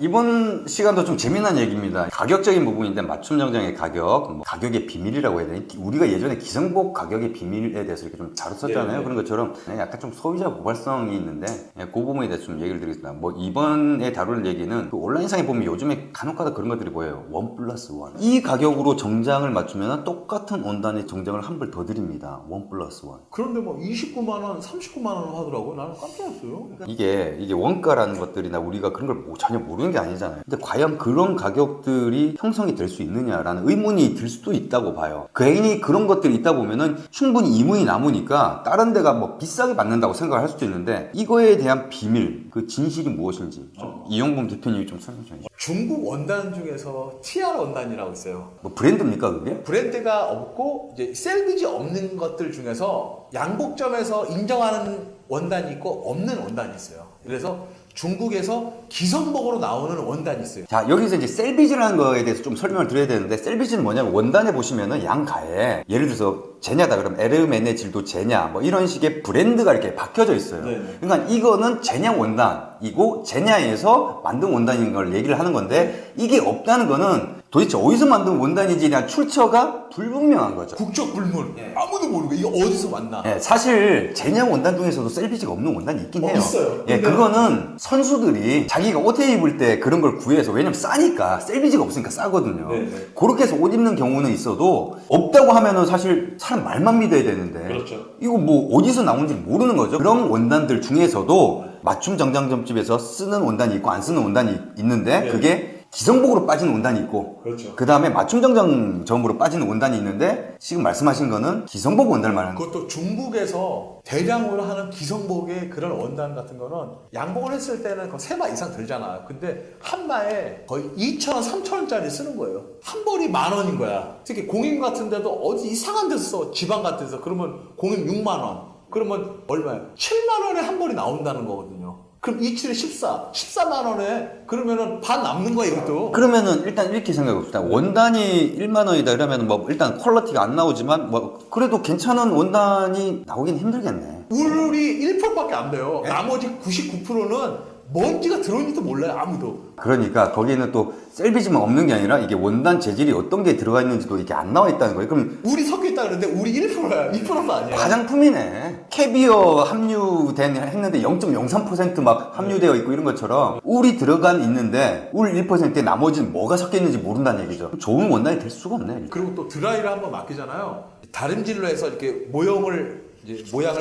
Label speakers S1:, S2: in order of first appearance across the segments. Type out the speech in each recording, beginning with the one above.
S1: 이번 시간도 좀 재미난 얘기입니다. 가격적인 부분인데 맞춤 정장의 가격, 가격의 비밀이라고 해야 되나? 우리가 예전에 기성복 가격의 비밀에 대해서 이렇게 좀 다뤘었잖아요. 그런 것처럼 약간 좀 소비자 고발성이 있는데 그 부분에 대해서 좀 얘기를 드리겠습니다. 뭐 이번에 다룰 얘기는 그 온라인상에 보면 요즘에 간혹가다 그런 것들이 보여요. 1+1. 이 가격으로 정장을 맞추면 똑같은 원단의 정장을 한 벌 더 드립니다. 1+1.
S2: 그런데 뭐 29만 원, 39만 원 하더라고요. 나는 깜짝 놀랐어요.
S1: 이게 원가라는 것들이나 우리가 그런 걸 전혀 모르는 게 아니잖아요. 근데 과연 그런 가격들이 형성이 될 수 있느냐라는 의문이 들 수도 있다고 봐요. 괜히 그런 것들이 있다 보면은 충분히 이문이 남으니까 다른 데가 뭐 비싸게 받는다고 생각을 할 수도 있는데 이거에 대한 비밀, 그 진실이 무엇인지 좀 이용범 대표님이 좀 설명 좀 해주세요.
S2: 중국 원단 중에서 TR 원단이라고 있어요.
S1: 뭐 브랜드입니까 그게?
S2: 브랜드가 없고 이제 셀비지 없는 것들 중에서 양복점에서 인정하는 원단이 있고 없는 원단이 있어요. 그래서 중국에서 기성복으로 나오는 원단이 있어요.
S1: 자, 여기서 이제 셀비지라는 거에 대해서 좀 설명을 드려야 되는데, 셀비지는 뭐냐면 원단에 보시면은 양가에 예를 들어서 제냐다 그러면 에르메네 질도 제냐 뭐 이런 식의 브랜드가 이렇게 박혀져 있어요.
S2: 네네.
S1: 그러니까 이거는 제냐 원단이고 제냐에서 만든 원단인 걸 얘기를 하는 건데, 이게 없다는 거는 도대체 어디서 만든 원단인지 그냥 출처가 불분명한 거죠.
S2: 국적 불문. 아무도 모르고 이게 어디서 왔나.
S1: 예, 사실 제냐 원단 중에서도 셀비지가 없는 원단이 있긴 해요.
S2: 있어요.
S1: 예, 그거는 선수들이 자기가 옷 입을 때 그런 걸 구해서, 왜냐면 싸니까, 셀비지가 없으니까 싸거든요.
S2: 네네.
S1: 그렇게 해서 옷 입는 경우는 있어도, 없다고 하면은 사실 사람 말만 믿어야 되는데,
S2: 그렇죠.
S1: 이거 뭐 어디서 나온지 모르는 거죠. 그런 원단들 중에서도 맞춤 정장점집에서 쓰는 원단이 있고 안 쓰는 원단이 있는데,
S2: 네.
S1: 그게 기성복으로 빠지는 원단이 있고,
S2: 그렇죠.
S1: 그 다음에 맞춤 정장점으로 빠지는 원단이 있는데, 지금 말씀하신 거는 기성복 원단을 말하는 거예요.
S2: 그것도 중국에서 대량으로 하는 기성복의 그런 원단 같은 거는 양복을 했을 때는 거의 3마 이상 들잖아요. 근데 한 마에 거의 2,000원, 3,000원짜리 쓰는 거예요. 한 벌이 10,000원인 거야. 특히 공임 같은 데도 어디 이상한 데서 써. 지방 같은 데서. 그러면 공임 6만 원. 그러면 얼마야? 7만 원에 한 벌이 나온다는 거거든요. 그럼 2,7에 14만 원에 그러면은 반 남는 거야 이것도.
S1: 그러면은 일단 이렇게 생각해 봅시다. 원단이 1만 원이다 이러면 뭐 일단 퀄리티가 안 나오지만 뭐 그래도 괜찮은 원단이 나오긴 힘들겠네.
S2: 울이 1%밖에 안 돼요. 나머지 99%는 먼지가 들어있는지도 몰라요, 아무도.
S1: 그러니까 거기는 또 셀비지만 없는 게 아니라 이게 원단 재질이 어떤 게 들어가 있는지도 이게 안 나와 있다는 거예요. 그럼
S2: 울이 섞여 있다 그러는데 울이 1%야. 2%도 아니야.
S1: 화장품이네. 캐비어 합류된 했는데 0.03% 합류되어 있고 이런 것처럼 울이 들어간 있는데 울 1%에 나머지는 뭐가 섞여 있는지 모른다는 얘기죠. 좋은 원단이 될 수가 없네.
S2: 그리고 또 드라이를 한번 맡기잖아요. 다림질로 해서 이렇게 모양을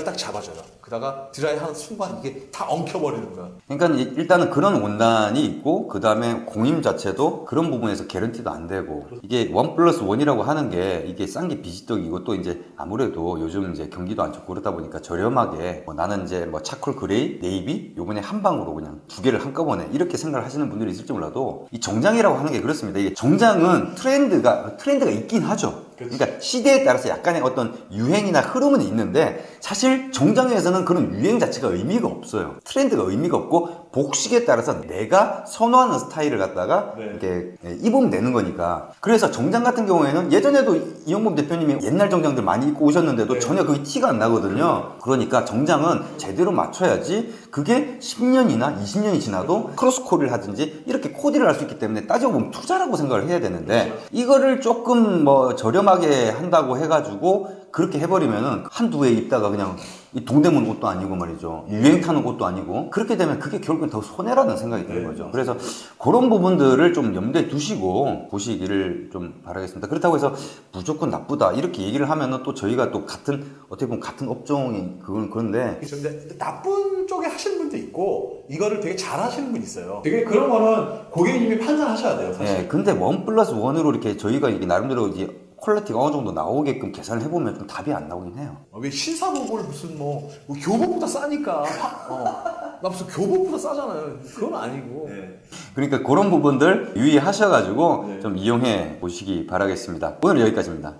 S2: 딱 잡아줘요. 그다가 드라이 하는 순간 이게 다 엉켜버리는 거야.
S1: 그러니까 일단은 그런 원단이 있고, 그 다음에 공임 자체도 그런 부분에서 개런티도 안 되고, 이게 1+1이라고 하는 게 이게 싼 게 비지떡이고, 또 이제 아무래도 요즘 이제 경기도 안 좋고 그러다 보니까 저렴하게 나는 이제 뭐 차콜 그레이, 네이비 요번에 한 방으로 그냥 2개를 한꺼번에 이렇게 생각을 하시는 분들이 있을지 몰라도, 이 정장이라고 하는 게 그렇습니다. 이게 정장은 트렌드가 있긴 하죠. 그러니까 시대에 따라서 약간의 어떤 유행이나 흐름은 있는데, 사실 정장에서는 그런 유행 자체가 의미가 없어요. 트렌드가 의미가 없고, 복식에 따라서 내가 선호하는 스타일을 갖다가 이렇게 입으면 되는 거니까. 그래서 정장 같은 경우에는 예전에도 이용범 대표님이 옛날 정장들 많이 입고 오셨는데도 전혀 그게 티가 안 나거든요. 그러니까 정장은 제대로 맞춰야지 그게 10년이나 20년이 지나도 크로스 코디를 하든지 이렇게 코디를 할 수 있기 때문에, 따지고 보면 투자라고 생각을 해야 되는데, 이거를 조금 뭐 저렴하게 한다고 해가지고 그렇게 해버리면은 한두 해 입다가 그냥 이 동대문 옷도 아니고 말이죠, 유행 타는 옷도 아니고, 그렇게 되면 그게 결국엔 더 손해라는 생각이 드는 거죠. 그래서 그런 부분들을 좀 염두에 두시고 보시기를 좀 바라겠습니다. 그렇다고 해서 무조건 나쁘다 이렇게 얘기를 하면은 또 저희가 또 어떻게 보면 같은 업종이 그런데,
S2: 근데 나쁜 쪽에 하시는 분도 있고 이거를 되게 잘 하시는 분이 있어요. 되게 그런 거는 고객님이 판단하셔야 돼요, 사실.
S1: 네, 근데 1+1으로 이렇게 저희가 이게 나름대로 이제 퀄리티가 어느 정도 나오게끔 계산을 해보면 좀 답이 안 나오긴 해요.
S2: 왜 신사복을 무슨 뭐 교복보다 싸니까 나 무슨 교복보다 싸잖아요. 그건 아니고.
S1: 그러니까 그런 부분들 유의하셔가지고 좀 이용해 보시기 바라겠습니다. 오늘 여기까지입니다.